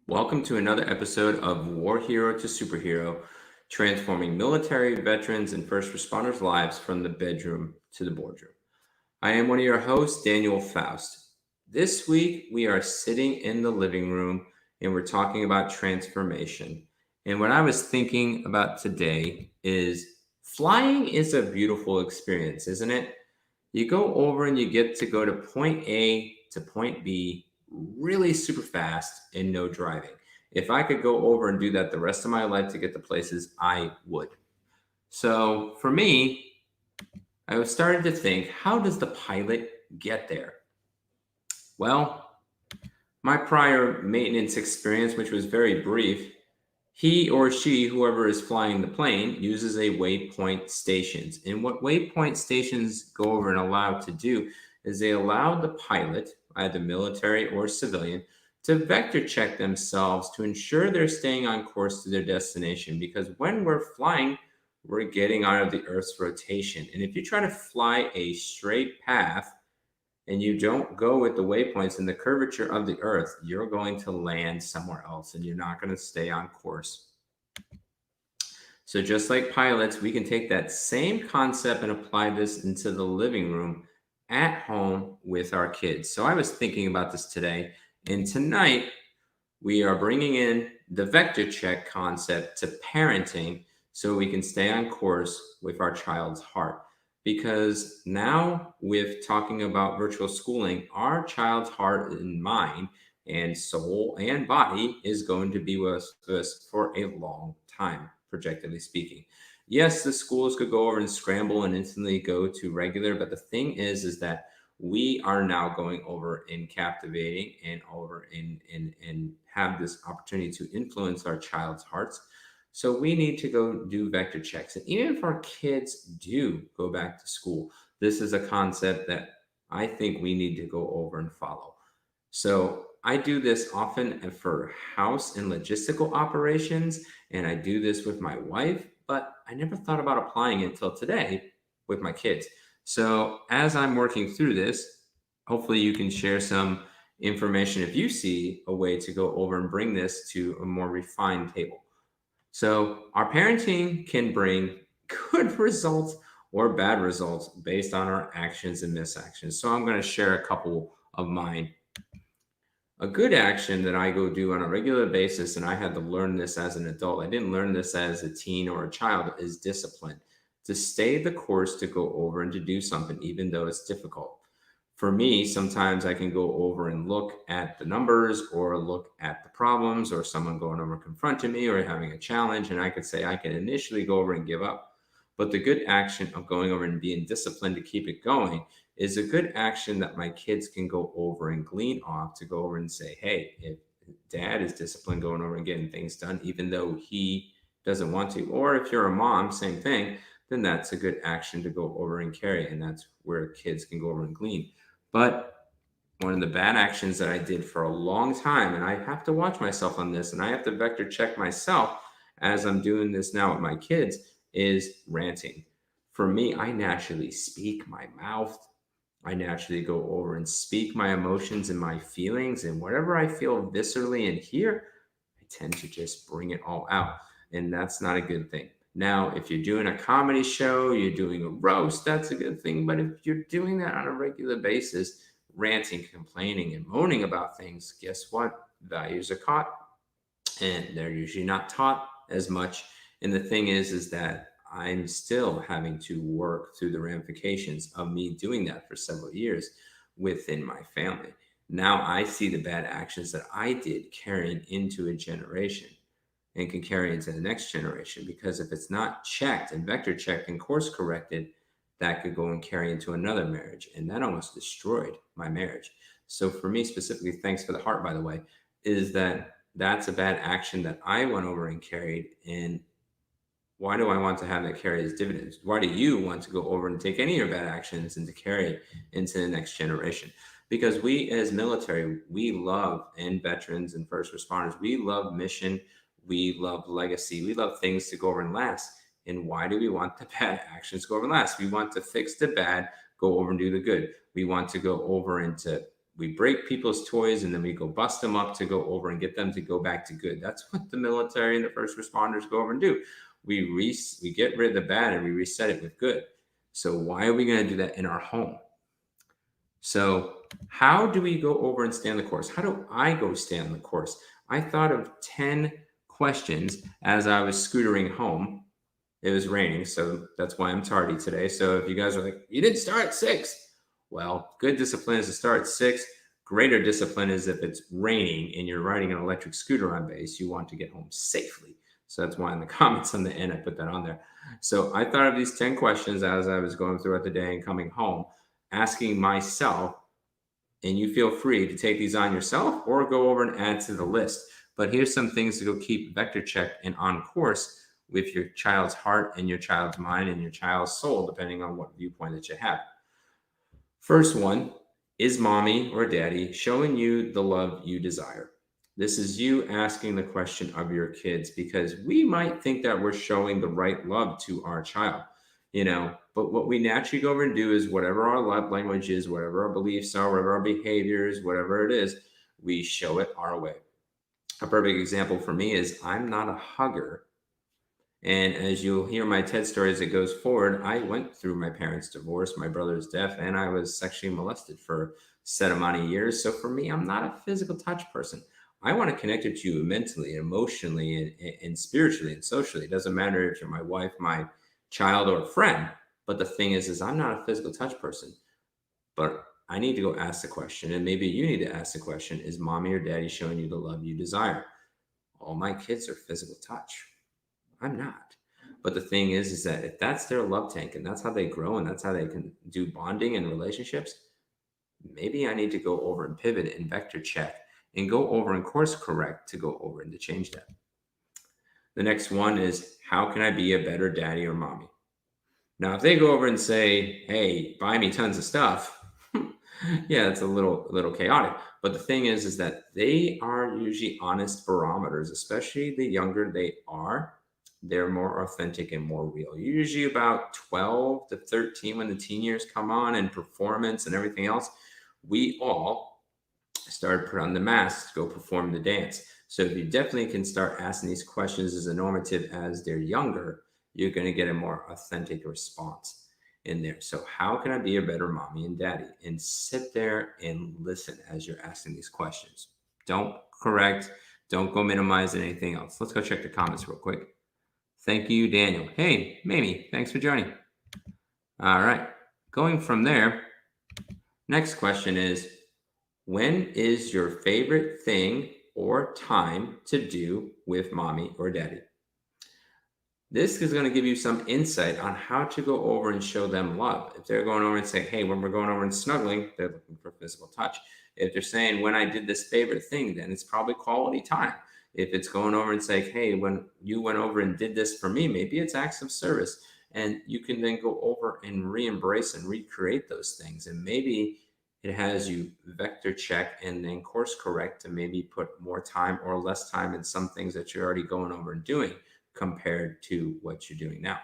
Welcome to another episode of War Hero to Superhero, transforming military veterans and first responders' lives from the bedroom to the boardroom. I am one of your hosts, Daniel Faust. This week, we are sitting in the living room and we're talking about transformation. And what I was thinking about today is flying is a beautiful experience, isn't it? You go over and you get to go to point A to point B really super fast and no driving. If I could go over and do that the rest of my life to get to places, I would. So for me, I was starting to think, how does the pilot get there? Well, my prior maintenance experience, which was very brief, he or she, whoever is flying the plane, uses a waypoint stations. And what waypoint stations go over and allow to do is they allow the pilot, either military or civilian, to vector check themselves to ensure they're staying on course to their destination. Because when we're flying, we're getting out of the Earth's rotation. And if you try to fly a straight path, and you don't go with the waypoints and the curvature of the earth, you're going to land somewhere else and you're not going to stay on course. So, just like pilots, we can take that same concept and apply this into the living room at home with our kids. So, I was thinking about this today, and tonight we are bringing in the vector check concept to parenting so we can stay on course with our child's heart. Because now, with talking about virtual schooling, our child's heart and mind and soul and body is going to be with us for a long time, projectively speaking. Yes, the schools could go over and scramble and instantly go to regular, but the thing is that we are now going over and captivating and over and have this opportunity to influence our child's hearts. So we need to go do vector checks. And even if our kids do go back to school, this is a concept that I think we need to go over and follow. So I do this often for house and logistical operations, and I do this with my wife, but I never thought about applying it until today with my kids. So as I'm working through this, hopefully you can share some information if you see a way to go over and bring this to a more refined table. So our parenting can bring good results or bad results based on our actions and misactions. So I'm going to share a couple of mine. A good action that I go do on a regular basis, and I had to learn this as an adult, I didn't learn this as a teen or a child, is discipline. To stay the course, to go over and to do something, even though it's difficult. For me, sometimes I can go over and look at the numbers or look at the problems or someone going over confronting me or having a challenge, and I could say I can initially go over and give up. But the good action of going over and being disciplined to keep it going is a good action that my kids can go over and glean off to go over and say, hey, if dad is disciplined going over and getting things done, even though he doesn't want to, or if you're a mom, same thing, then that's a good action to go over and carry. And that's where kids can go over and glean. But one of the bad actions that I did for a long time, and I have to watch myself on this, and I have to vector check myself as I'm doing this now with my kids, is ranting. For me, I naturally speak my mouth. I naturally go over and speak my emotions and my feelings, and whatever I feel viscerally in here, I tend to just bring it all out. And that's not a good thing. Now, if you're doing a comedy show, you're doing a roast, that's a good thing. But if you're doing that on a regular basis, ranting, complaining, and moaning about things, guess what? Values are caught and they're usually not taught as much. And the thing is that I'm still having to work through the ramifications of me doing that for several years within my family. Now I see the bad actions that I did carrying into a generation and can carry into the next generation, because if it's not checked and vector checked and course corrected, that could go and carry into another marriage, and that almost destroyed my marriage. So for me specifically, thanks for the heart, by the way, is that that's a bad action that I went over and carried. And why do I want to have that carry as dividends? Why do you want to go over and take any of your bad actions and to carry it into the next generation? Because we as military, we love, and veterans and first responders, we love mission, we love legacy, we love things to go over and last. And why do we want the bad actions to go over and last? We want to fix the bad, go over and do the good. We want to go over and to we break people's toys and then we go bust them up to go over and get them to go back to good. That's what the military and the first responders go over and do. We get rid of the bad and we reset it with good. So why are we going to do that in our home? So how do we go over and stay on the course? How do I go stay on the course? I thought of 10 questions as I was scootering home. It was raining, so that's why I'm tardy today. So if you guys are like, you didn't start at 6. Well, good discipline is to start at 6. Greater discipline is if it's raining and you're riding an electric scooter on base, you want to get home safely. So that's why in the comments on the end, I put that on there. So I thought of these 10 questions as I was going throughout the day and coming home, asking myself, and you feel free to take these on yourself or go over and add to the list. But here's some things to go keep vector check and on course with your child's heart and your child's mind and your child's soul, depending on what viewpoint that you have. First one, is mommy or daddy showing you the love you desire? This is you asking the question of your kids, because we might think that we're showing the right love to our child, but what we naturally go over and do is whatever our love language is, whatever our beliefs are, whatever our behaviors, whatever it is, we show it our way. A perfect example for me is I'm not a hugger. And as you'll hear my TED story as it goes forward, I went through my parents' divorce, my brother's death, and I was sexually molested for a set amount of years. So for me, I'm not a physical touch person. I want to connect with you mentally, emotionally, and spiritually and socially. It doesn't matter if you're my wife, my child, or a friend. But the thing is I'm not a physical touch person. But I need to go ask the question, and maybe you need to ask the question, is mommy or daddy showing you the love you desire? All my kids are physical touch. I'm not. But the thing is that if that's their love tank and that's how they grow and that's how they can do bonding and relationships, maybe I need to go over and pivot and vector check and go over and course correct to go over and to change that. The next one is, how can I be a better daddy or mommy? Now, if they go over and say, hey, buy me tons of stuff, yeah, it's a little chaotic. But the thing is that they are usually honest barometers, especially the younger they are. They're more authentic and more real. Usually about 12 to 13 when the teen years come on and performance and everything else, we all start to put on the mask to go perform the dance. So if you definitely can start asking these questions as a normative as they're younger, you're going to get a more authentic response in there. So how can I be a better mommy and daddy? And sit there and listen as you're asking these questions. Don't correct. Don't go minimize anything else. Let's go check the comments real quick. Thank you, Daniel. Hey, Mamie, thanks for joining. All right. Going from there, next question is, when is your favorite thing or time to do with mommy or daddy? This is going to give you some insight on how to go over and show them love. If they're going over and say, hey, when we're going over and snuggling, they're looking for physical touch. If they're saying, when I did this favorite thing, then it's probably quality time. If it's going over and saying, hey, when you went over and did this for me, maybe it's acts of service. And you can then go over and re-embrace and recreate those things. And maybe it has you vector check and then course correct to maybe put more time or less time in some things that you're already going over and doing compared to what you're doing now.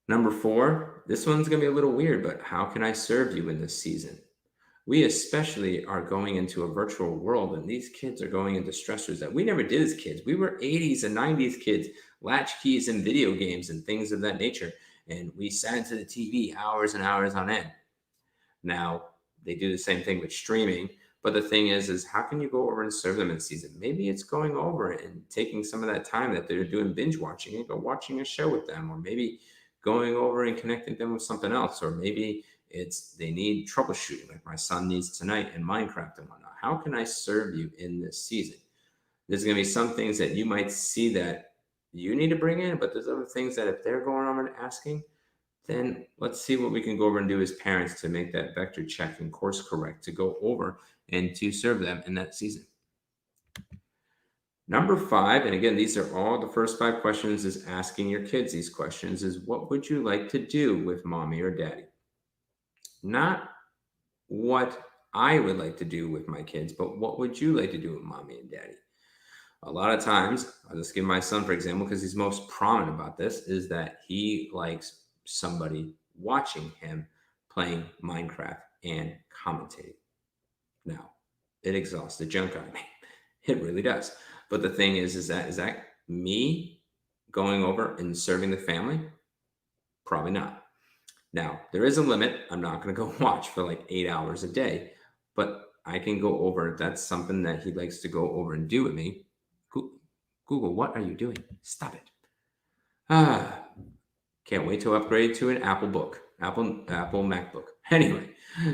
Number 4, this one's going to be a little weird, but how can I serve you in this season? We especially are going into a virtual world, and these kids are going into stressors that we never did as kids. We were 80s and 90s kids, latchkeys and video games and things of that nature. And we sat into the TV hours and hours on end. Now, they do the same thing with streaming. But the thing is how can you go over and serve them in season? Maybe it's going over and taking some of that time that they're doing binge watching and go watching a show with them, or maybe going over and connecting them with something else, or maybe it's they need troubleshooting, like my son needs tonight in Minecraft and whatnot. How can I serve you in this season? There's going to be some things that you might see that you need to bring in, but there's other things that if they're going over and asking, then let's see what we can go over and do as parents to make that vector check and course correct to go over and to serve them in that season. Number 5, and again, these are all the first 5 questions, is asking your kids these questions, is what would you like to do with mommy or daddy? Not what I would like to do with my kids, but what would you like to do with mommy and daddy? A lot of times, I'll just give my son, for example, because he's most prominent about this, is that he likes somebody watching him playing Minecraft and commentating. Now, it exhausts the junk out of me. It really does. But the thing is that me going over and serving the family? Probably not. Now, there is a limit. I'm not going to go watch for like 8 hours a day, but I can go over. That's something that he likes to go over and do with me. Google, what are you doing? Stop it. Ah, can't wait to upgrade to an Apple book, Apple MacBook. Anyway,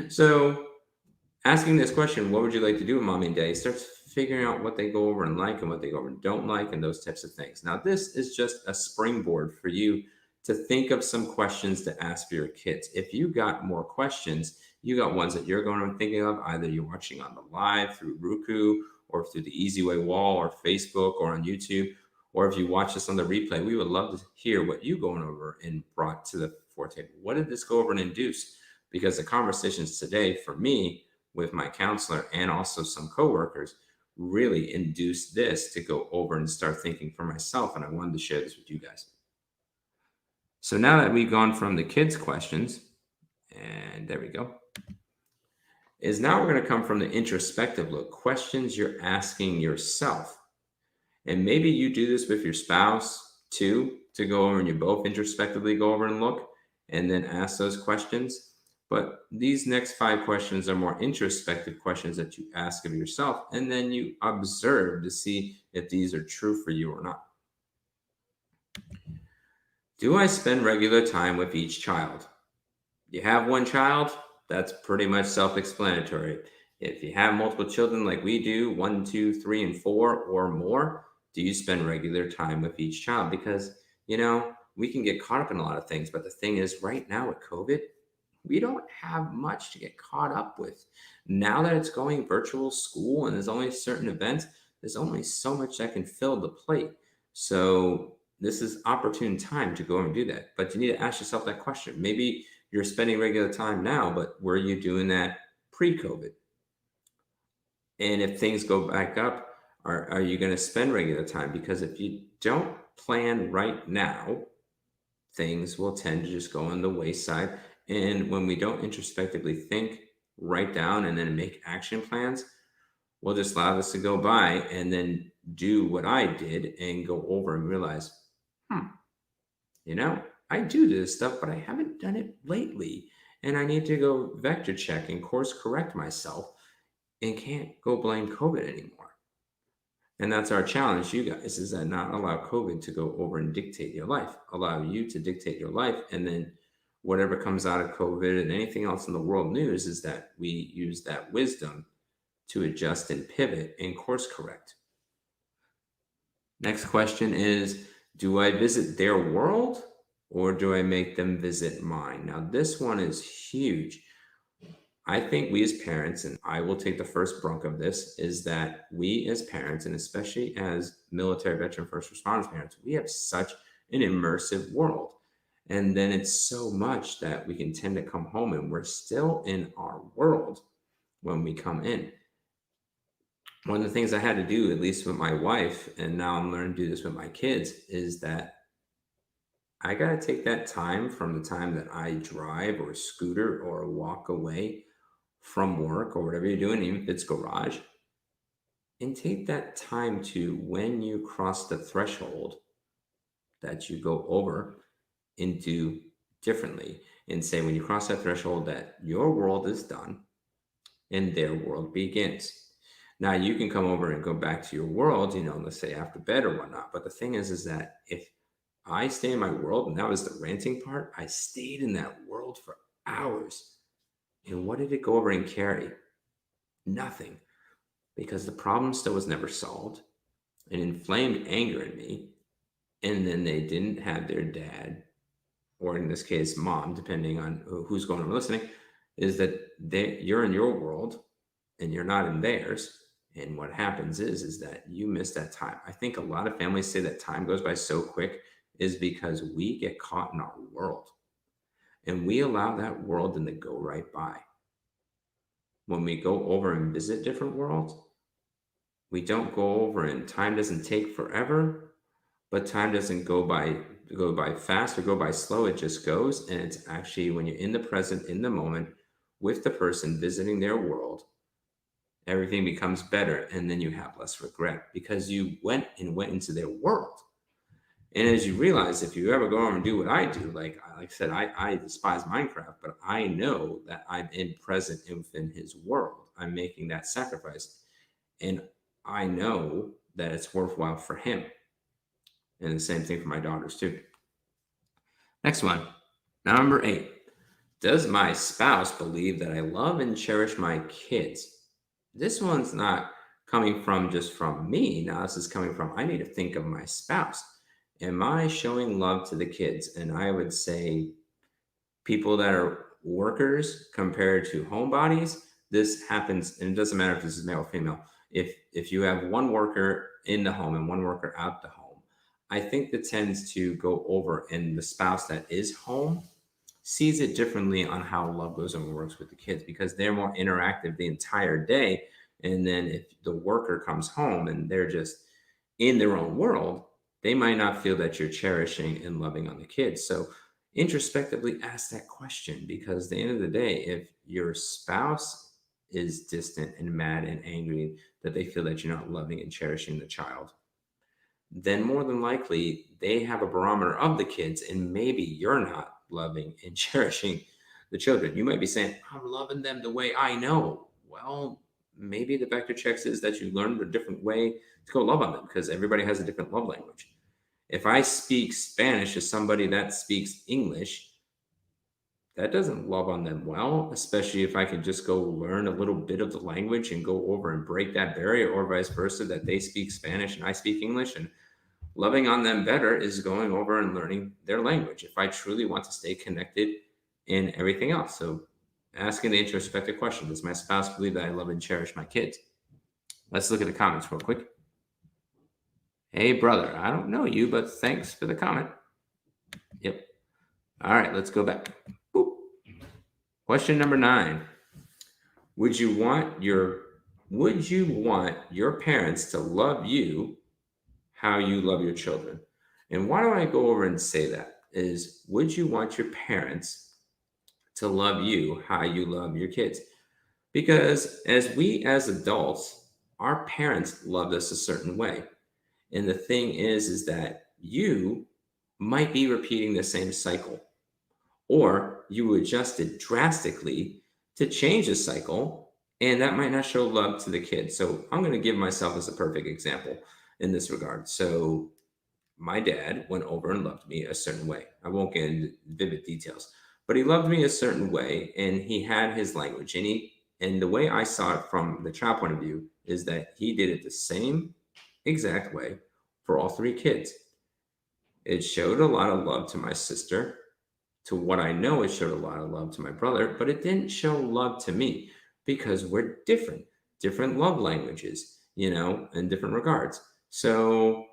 so asking this question, what would you like to do with mommy and daddy, starts figuring out what they go over and like and what they go over and don't like and those types of things. Now, this is just a springboard for you to think of some questions to ask for your kids. If you got more questions, you got ones that you're going to be thinking of, either you're watching on the live through Roku or through the Easy Way wall or Facebook or on YouTube, or if you watch this on the replay, we would love to hear what you going over and brought to the fore table. What did this go over and induce? Because the conversations today for me with my counselor and also some coworkers really induced this to go over and start thinking for myself. And I wanted to share this with you guys. So now that we've gone from the kids' questions, and there we go, is now we're going to come from the introspective look, questions you're asking yourself. And maybe you do this with your spouse too, to go over and you both introspectively go over and look and then ask those questions. But these next 5 questions are more introspective questions that you ask of yourself, and then you observe to see if these are true for you or not. Do I spend regular time with each child? You have one child, that's pretty much self-explanatory. If you have multiple children like we do, 1, 2, 3, and 4 or more, do you spend regular time with each child? Because, we can get caught up in a lot of things, but the thing is right now with COVID, we don't have much to get caught up with. Now that it's going virtual school and there's only certain events, there's only so much that can fill the plate. So this is opportune time to go and do that. But you need to ask yourself that question. Maybe you're spending regular time now, but were you doing that pre-COVID? And if things go back up, are you going to spend regular time? Because if you don't plan right now, things will tend to just go on the wayside. And when we don't introspectively think, write down, and then make action plans, we'll just allow this to go by and then do what I did and go over and realize, I do this stuff, but I haven't done it lately. And I need to go vector check and course correct myself and can't go blame COVID anymore. And that's our challenge, you guys, is that not allow COVID to go over and dictate your life. Allow you to dictate your life. And then whatever comes out of COVID and anything else in the world news is that we use that wisdom to adjust and pivot and course correct. Next question is, do I visit their world or do I make them visit mine? Now, this one is huge. I think we as parents, and I will take the first brunk of this, is that we as parents, and especially as military veteran first responders parents, we have such an immersive world. And then it's so much that we can tend to come home and we're still in our world when we come in. One of the things I had to do, at least with my wife, and now I'm learning to do this with my kids, is that I got to take that time from the time that I drive or scooter or walk away from work or whatever you're doing, even if it's garage, and take that time to when you cross the threshold that you go over into differently, and say when you cross that threshold that your world is done and their world begins. Now you can come over and go back to your world, let's say after bed or whatnot. But the thing is that if I stay in my world, and that was the ranting part, I stayed in that world for hours. And what did it go over and carry? Nothing. Because the problem still was never solved. It inflamed anger in me. And then they didn't have their dad, or in this case, mom, depending on who's going and listening, is that you're in your world and you're not in theirs. And what happens is that you miss that time. I think a lot of families say that time goes by so quick is because we get caught in our world and we allow that world then to go right by. When we go over and visit different worlds, we don't go over and time doesn't take forever, but time doesn't go by fast or go by slow. It just goes. And it's actually when you're in the present, in the moment, with the person visiting their world, everything becomes better, and then you have less regret because you went into their world. And as you realize, if you ever go over and do what I do, like I said, I despise Minecraft, but I know that I'm present within his world. I'm making that sacrifice, and I know that it's worthwhile for him. And the same thing for my daughters too. Next one, number 8. Does my spouse believe that I love and cherish my kids? This one's not coming from just from me. Now, this is coming from, I need to think of my spouse. Am I showing love to the kids? And I would say people that are workers compared to homebodies, this happens, and it doesn't matter if this is male or female. If you have one worker in the home and one worker out the home, I think that tends to go over, and the spouse that is home sees it differently on how love goes and works with the kids because they're more interactive the entire day. And then if the worker comes home and they're just in their own world, they might not feel that you're cherishing and loving on the kids. So introspectively ask that question, because at the end of the day, if your spouse is distant and mad and angry that they feel that you're not loving and cherishing the child, then more than likely they have a barometer of the kids, and maybe you're not loving and cherishing the children. You might be saying, I'm loving them the way I know. Well, maybe the vector checks is that you learned a different way to go love on them, because everybody has a different love language. If I speak Spanish to somebody that speaks English, that doesn't love on them well, especially if I could just go learn a little bit of the language and go over and break that barrier, or vice versa, that they speak Spanish and I speak English. And loving on them better is going over and learning their language if I truly want to stay connected in everything else. So asking the introspective question, does my spouse believe that I love and cherish my kids? Let's look at the comments real quick. Hey, brother, I don't know you, but thanks for the comment. Yep. All right, let's go back. Boop. Question number 9. Would you want your parents to love you how you love your children? And why do I go over and say that? Is, would you want your parents to love you how you love your kids? Because as adults, our parents loved us a certain way. And the thing is that you might be repeating the same cycle, or you adjusted drastically to change the cycle, and that might not show love to the kids. So I'm going to give myself as a perfect example in this regard. So my dad went over and loved me a certain way. I won't get into vivid details, but he loved me a certain way, and he had his language. And the way I saw it from the child point of view is that he did it the same exact way for all 3 kids. It showed a lot of love to my sister. To what I know, it showed a lot of love to my brother, but it didn't show love to me because we're different love languages, in different regards. So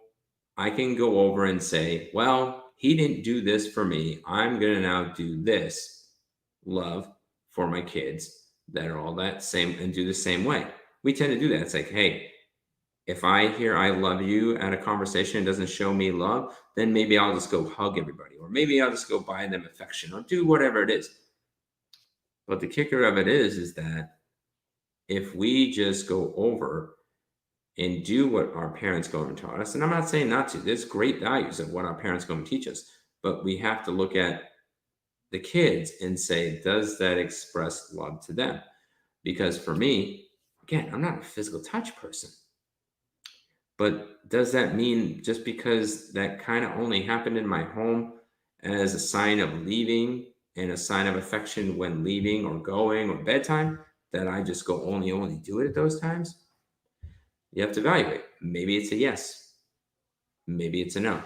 I can go over and say, well, he didn't do this for me. I'm going to now do this love for my kids that are all that same and do the same way. We tend to do that. It's like, hey, if I hear I love you at a conversation and doesn't show me love, then maybe I'll just go hug everybody, or maybe I'll just go buy them affection, or do whatever it is. But the kicker of it is that if we just go over and do what our parents go over and taught us, and I'm not saying not to, there's great values of what our parents go and teach us, but we have to look at the kids and say, does that express love to them? Because for me, again, I'm not a physical touch person. But does that mean just because that kind of only happened in my home as a sign of leaving and a sign of affection when leaving or going or bedtime, that I just go only do it at those times? You have to evaluate. Maybe it's a yes. Maybe it's a no.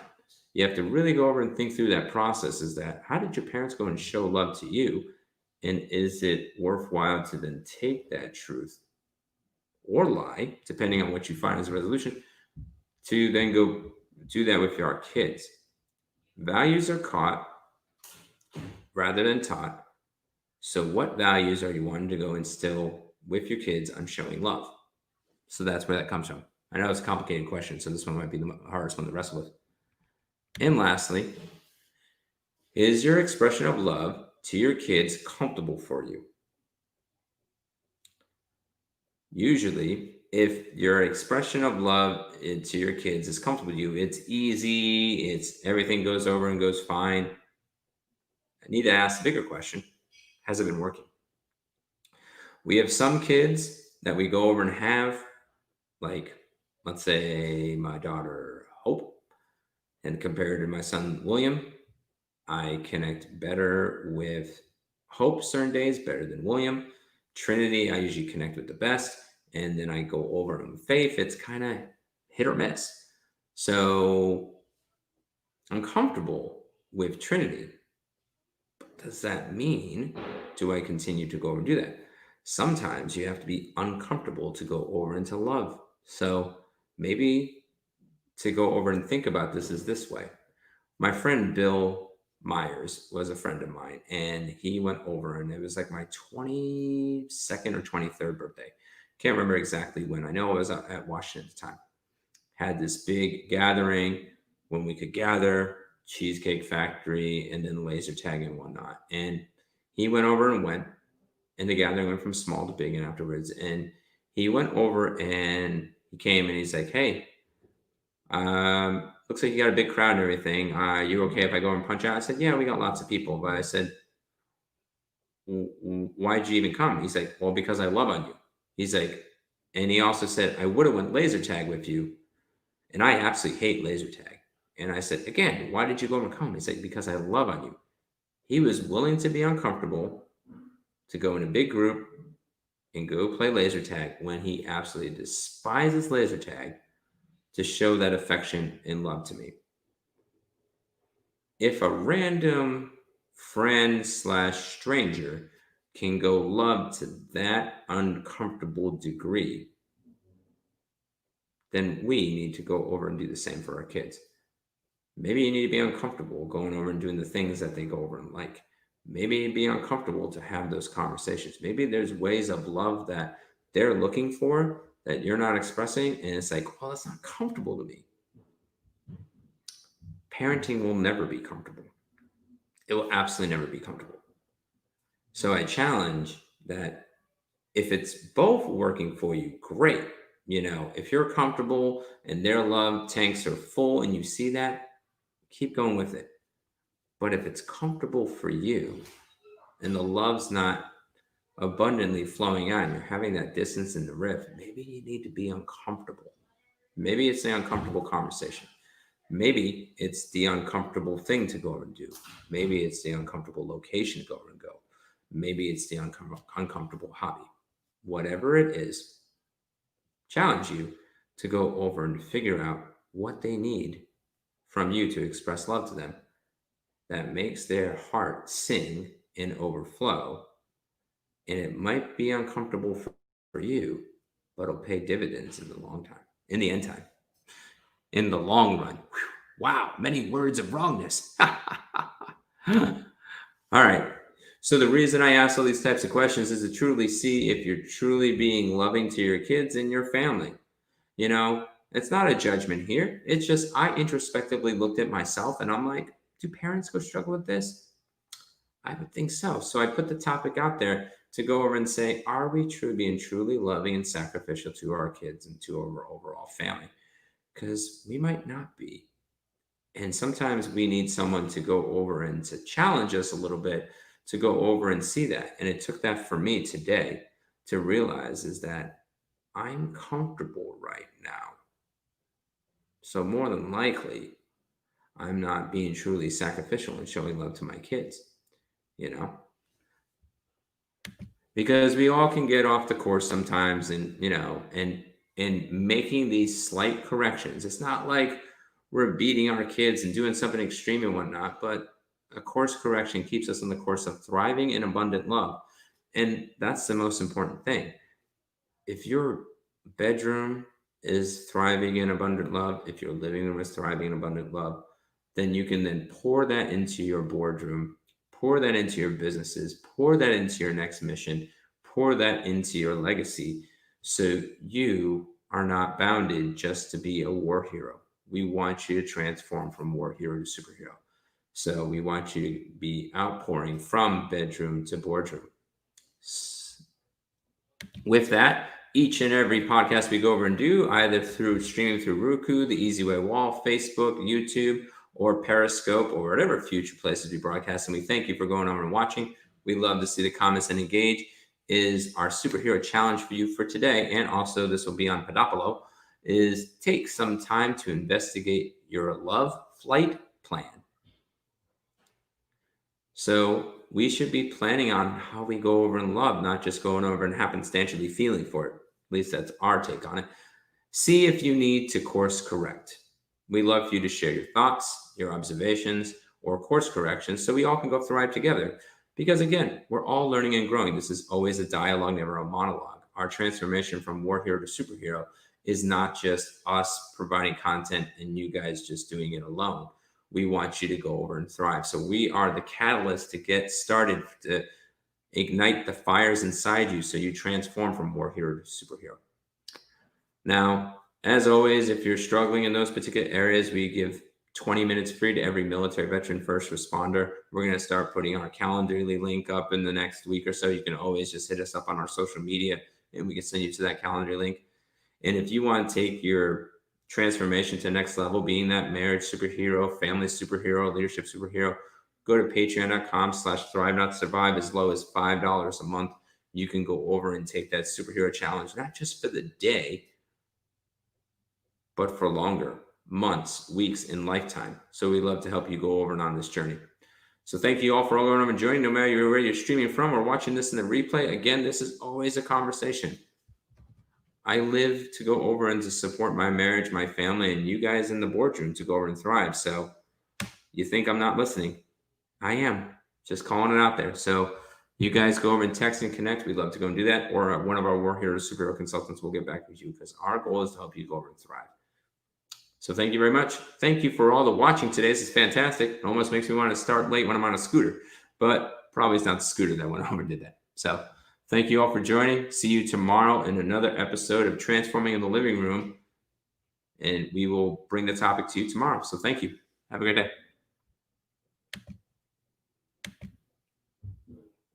You have to really go over and think through that process. Is that, how did your parents go and show love to you? And is it worthwhile to then take that truth or lie, depending on what you find as a resolution, to then go do that with our kids? Values are caught rather than taught. So what values are you wanting to go instill with your kids on showing love? So that's where that comes from. I know it's a complicated question, so this one might be the hardest one to wrestle with. And lastly, is your expression of love to your kids comfortable for you? Usually, if your expression of love to your kids is comfortable with you, it's easy, it's everything goes over and goes fine. I need to ask a bigger question. Has it been working? We have some kids that we go over and have, like, let's say my daughter Hope, and compared to my son William, I connect better with Hope certain days, better than William. Trinity, I usually connect with the best. And then I go over on Faith. It's kind of hit or miss. So I'm comfortable with Trinity. But does that mean, do I continue to go over and do that? Sometimes you have to be uncomfortable to go over into love. So maybe to go over and think about this is this way. My friend Bill Myers was a friend of mine, and he went over, and it was like my 22nd or 23rd birthday. Can't remember exactly when. I know I was at Washington at the time. Had this big gathering when we could gather, Cheesecake Factory, and then laser tag and whatnot. And he went over and the gathering went from small to big and afterwards. And he went over and he came and he's like, "Hey, looks like you got a big crowd and everything. You okay if I go and punch out?" I said, "Yeah, we got lots of people." But I said, "Why'd you even come?" He's like, "Well, because I love on you." He's like, and he also said, "I would have went laser tag with you, and I absolutely hate laser tag." And I said, "Again, why did you go and come?" He's like, "Because I love on you." He was willing to be uncomfortable to go in a big group and go play laser tag when he absolutely despises laser tag to show that affection and love to me. If a random friend slash stranger can go love to that uncomfortable degree, then we need to go over and do the same for our kids. Maybe you need to be uncomfortable going over and doing the things that they go over and like. Maybe be uncomfortable to have those conversations. Maybe there's ways of love that they're looking for that you're not expressing, and it's like, well, it's not comfortable to me. Parenting will never be comfortable. It will absolutely never be comfortable. So I challenge that if it's both working for you, great. If you're comfortable and their love tanks are full and you see that, keep going with it. But if it's comfortable for you and the love's not abundantly flowing out and you're having that distance in the rift, maybe you need to be uncomfortable. Maybe it's the uncomfortable conversation. Maybe it's the uncomfortable thing to go over and do. Maybe it's the uncomfortable location to go over and go. Maybe it's the uncomfortable hobby. Whatever it is, challenge you to go over and figure out what they need from you to express love to them that makes their heart sing and overflow. And it might be uncomfortable for you, but it'll pay dividends in the long time, in the end time, in the long run. Whew. Wow, many words of wrongness. All right. So the reason I ask all these types of questions is to truly see if you're truly being loving to your kids and your family. It's not a judgment here. It's just I introspectively looked at myself and I'm like, do parents go struggle with this? I would think so. So I put the topic out there to go over and say, are we being truly loving and sacrificial to our kids and to our overall family? Because we might not be. And sometimes we need someone to go over and to challenge us a little bit to go over and see that. And it took that for me today to realize is that I'm comfortable right now. So more than likely, I'm not being truly sacrificial and showing love to my kids, you know? Because we all can get off the course sometimes and making these slight corrections. It's not like we're beating our kids and doing something extreme and whatnot, but a course correction keeps us on the course of thriving in abundant love. And that's the most important thing. If your bedroom is thriving in abundant love, if your living room is thriving in abundant love, then you can then pour that into your boardroom, pour that into your businesses, pour that into your next mission, pour that into your legacy. So you are not bounded just to be a war hero. We want you to transform from war hero to superhero. So we want you to be outpouring from bedroom to boardroom. With that, each and every podcast we go over and do, either through streaming through Roku, the Easy Way Wall, Facebook, YouTube, or Periscope, or whatever future places we broadcast. And we thank you for going over and watching. We love to see the comments and engage. Is our superhero challenge for you for today, and also this will be on Podopolo, is take some time to investigate your love flight plan. So we should be planning on how we go over in love, not just going over and happenstantially feeling for it. At least that's our take on it. See if you need to course correct. We love for you to share your thoughts, your observations, or course corrections so we all can go thrive together. Because again, we're all learning and growing. This is always a dialogue, never a monologue. Our transformation from war hero to superhero is not just us providing content and you guys just doing it alone. We want you to go over and thrive. So we are the catalyst to get started, to ignite the fires inside you so you transform from war hero to superhero. Now, as always, if you're struggling in those particular areas, we give 20 minutes free to every military veteran first responder. We're going to start putting our Calendly link up in the next week or so. You can always just hit us up on our social media and we can send you to that Calendly link. And if you want to take your transformation to the next level, being that marriage superhero, family superhero, leadership superhero, go to patreon.com/thrive not survive. As low as $5 a month, you can go over and take that superhero challenge, not just for the day, but for longer, months, weeks, and lifetime. So we love to help you go over and on this journey. So thank you all for all going over and joining, no matter where you're streaming from or watching this in the replay. Again, this is always a conversation. I live to go over and to support my marriage, my family, and you guys in the boardroom to go over and thrive. So you think I'm not listening? I am. Just calling it out there. So you guys go over and text and connect. We'd love to go and do that. Or one of our War Heroes superhero consultants will get back with you because our goal is to help you go over and thrive. So thank you very much. Thank you for all the watching today. This is fantastic. It almost makes me want to start late when I'm on a scooter, but probably it's not the scooter that went over and did that. So thank you all for joining. See you tomorrow in another episode of Transforming in the Living Room, and we will bring the topic to you tomorrow. So thank you. Have a great day.